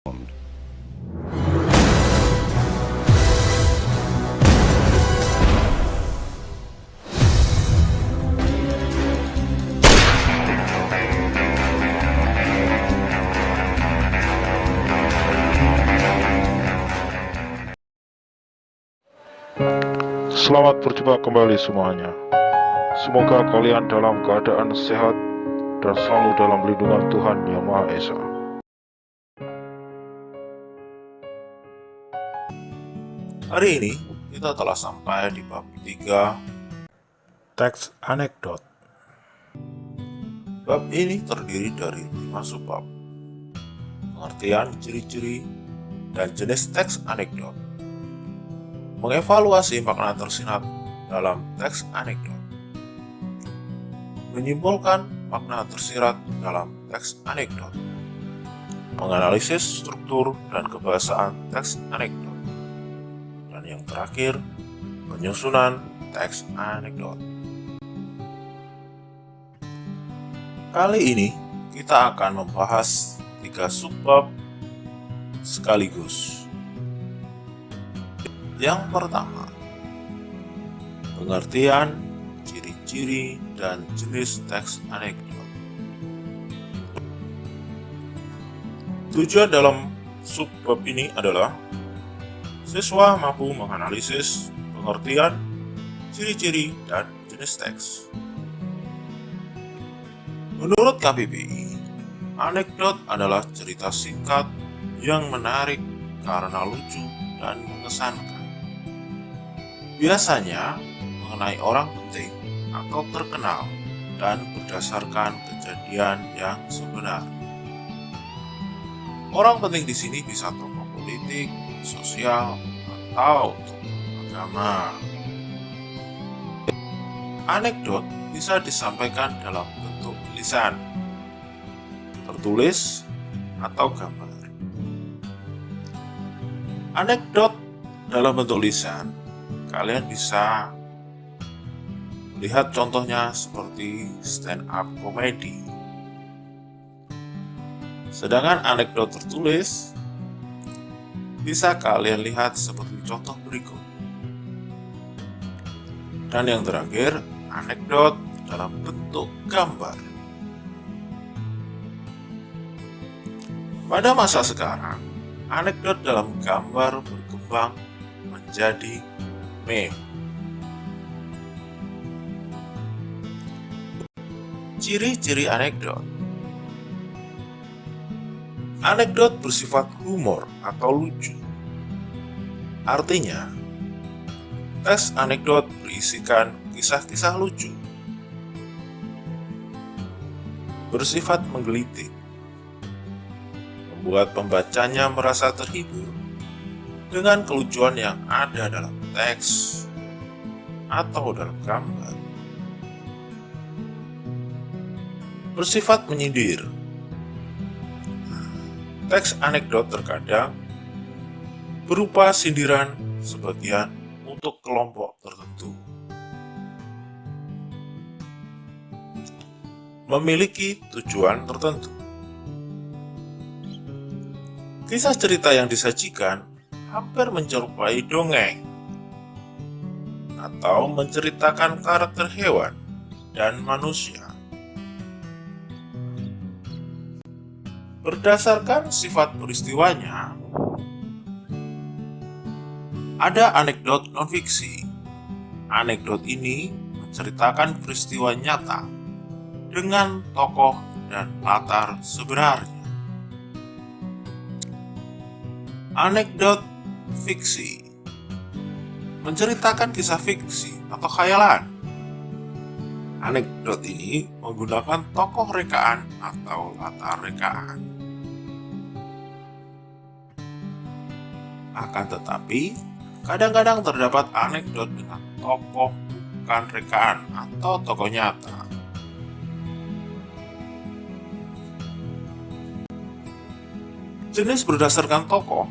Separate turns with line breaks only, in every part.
Selamat berjumpa kembali semuanya. Semoga kalian dalam keadaan sehat dan selalu dalam lindungan Tuhan Yang Maha Esa.
Hari ini kita telah sampai di bab 3,
Teks anekdot.
Bab ini terdiri dari 5 subbab: pengertian, ciri-ciri, dan jenis teks anekdot. Mengevaluasi makna tersirat dalam teks anekdot. Menyimpulkan makna tersirat dalam teks anekdot. Menganalisis struktur dan kebahasaan teks anekdot. Dan yang terakhir, penyusunan teks anekdot. Kali ini kita akan membahas 3 subbab sekaligus. Yang pertama, pengertian, ciri-ciri, dan jenis teks anekdot. Tujuan dalam subbab ini adalah siswa mampu menganalisis pengertian, ciri-ciri, dan jenis teks. Menurut KBBI, anekdot adalah cerita singkat yang menarik karena lucu dan mengesankan. Biasanya mengenai orang penting atau terkenal dan berdasarkan kejadian yang sebenarnya. Orang penting di sini bisa tokoh politik, sosial, atau tokoh agama. Anekdot bisa disampaikan dalam bentuk lisan, tertulis, atau gambar. Anekdot dalam bentuk lisan, kalian bisa lihat contohnya seperti stand up comedy. Sedangkan anekdot tertulis bisa kalian lihat seperti contoh berikut. Dan yang terakhir, anekdot dalam bentuk gambar. Pada masa sekarang, anekdot dalam gambar berkembang menjadi meme. Ciri-ciri anekdot. Anekdot bersifat humor atau lucu. Artinya, teks anekdot berisikan kisah-kisah lucu, bersifat menggelitik, membuat pembacanya merasa terhibur dengan kelucuan yang ada dalam teks atau dalam gambar. Bersifat menyindir. Teks anekdot terkadang berupa sindiran sebagian untuk kelompok tertentu. Memiliki tujuan tertentu. Kisah cerita yang disajikan hampir menyerupai dongeng atau menceritakan karakter hewan dan manusia. Berdasarkan sifat peristiwanya, ada anekdot non-fiksi. Anekdot ini menceritakan peristiwa nyata dengan tokoh dan latar sebenarnya. Anekdot fiksi menceritakan kisah fiksi atau khayalan. Anekdot ini menggunakan tokoh rekaan atau latar rekaan. Akan tetapi, kadang-kadang terdapat anekdot dengan tokoh bukan rekaan atau tokoh nyata. Jenis berdasarkan tokoh.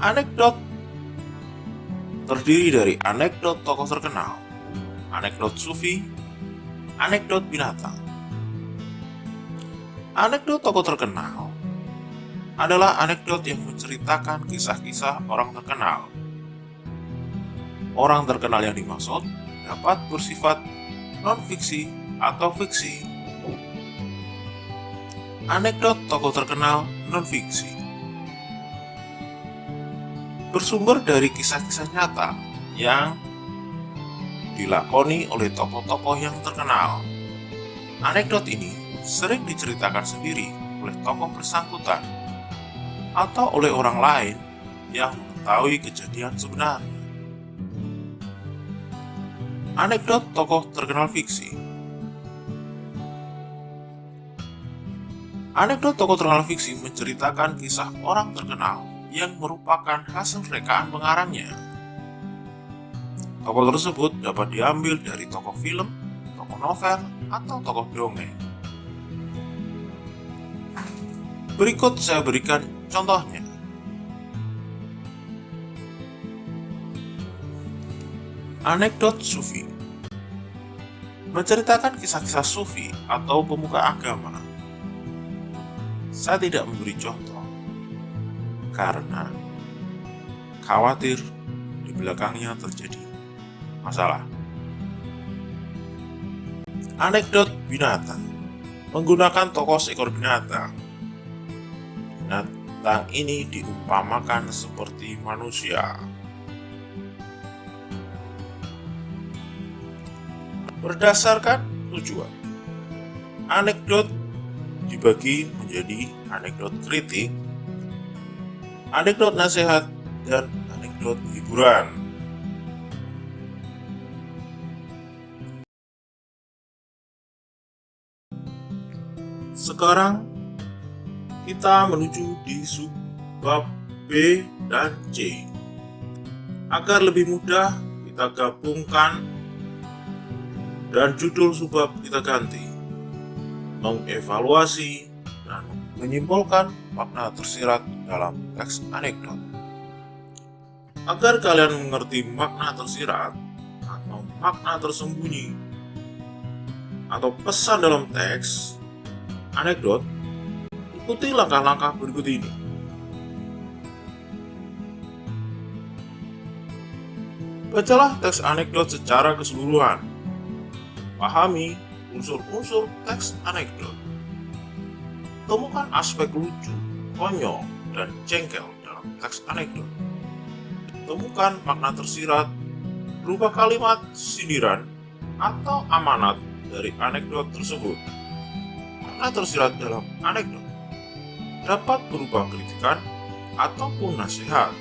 Anekdot terdiri dari anekdot tokoh terkenal, anekdot sufi, anekdot binatang. Anekdot tokoh terkenal adalah anekdot yang menceritakan kisah-kisah orang terkenal. Orang terkenal yang dimaksud dapat bersifat non-fiksi atau fiksi. Anekdot tokoh terkenal non-fiksi bersumber dari kisah-kisah nyata yang dilakoni oleh tokoh-tokoh yang terkenal. Anekdot ini sering diceritakan sendiri oleh tokoh bersangkutan atau oleh orang lain yang mengetahui kejadian sebenarnya. Anekdot tokoh terkenal fiksi. Anekdot tokoh terkenal fiksi menceritakan kisah orang terkenal yang merupakan hasil rekaan pengarangnya. Tokoh tersebut dapat diambil dari tokoh film, tokoh novel, atau tokoh dongeng. Berikut saya berikan contohnya. Anekdot Sufi menceritakan kisah-kisah Sufi atau pemuka agama. Saya tidak memberi contoh karena khawatir di belakangnya terjadi masalah. Anekdot binatang menggunakan tokoh seekor binatang. Binatang ini diumpamakan seperti manusia. Berdasarkan tujuan, anekdot dibagi menjadi anekdot kritik, anekdot nasihat, dan anekdot hiburan. Sekarang kita menuju di subbab B dan C. Agar lebih mudah, kita gabungkan dan judul subbab kita ganti, mengevaluasi dan menyimpulkan makna tersirat dalam teks anekdot. Agar kalian mengerti makna tersirat atau makna tersembunyi atau pesan dalam teks anekdot, ikuti langkah-langkah berikut ini. Bacalah teks anekdot secara keseluruhan. Pahami unsur-unsur teks anekdot. Temukan aspek lucu, konyol, dan jengkel dalam teks anekdot. Temukan makna tersirat berupa kalimat sindiran atau amanat dari anekdot tersebut. Makna tersirat dalam anekdot dapat berupa kritikan ataupun nasihat.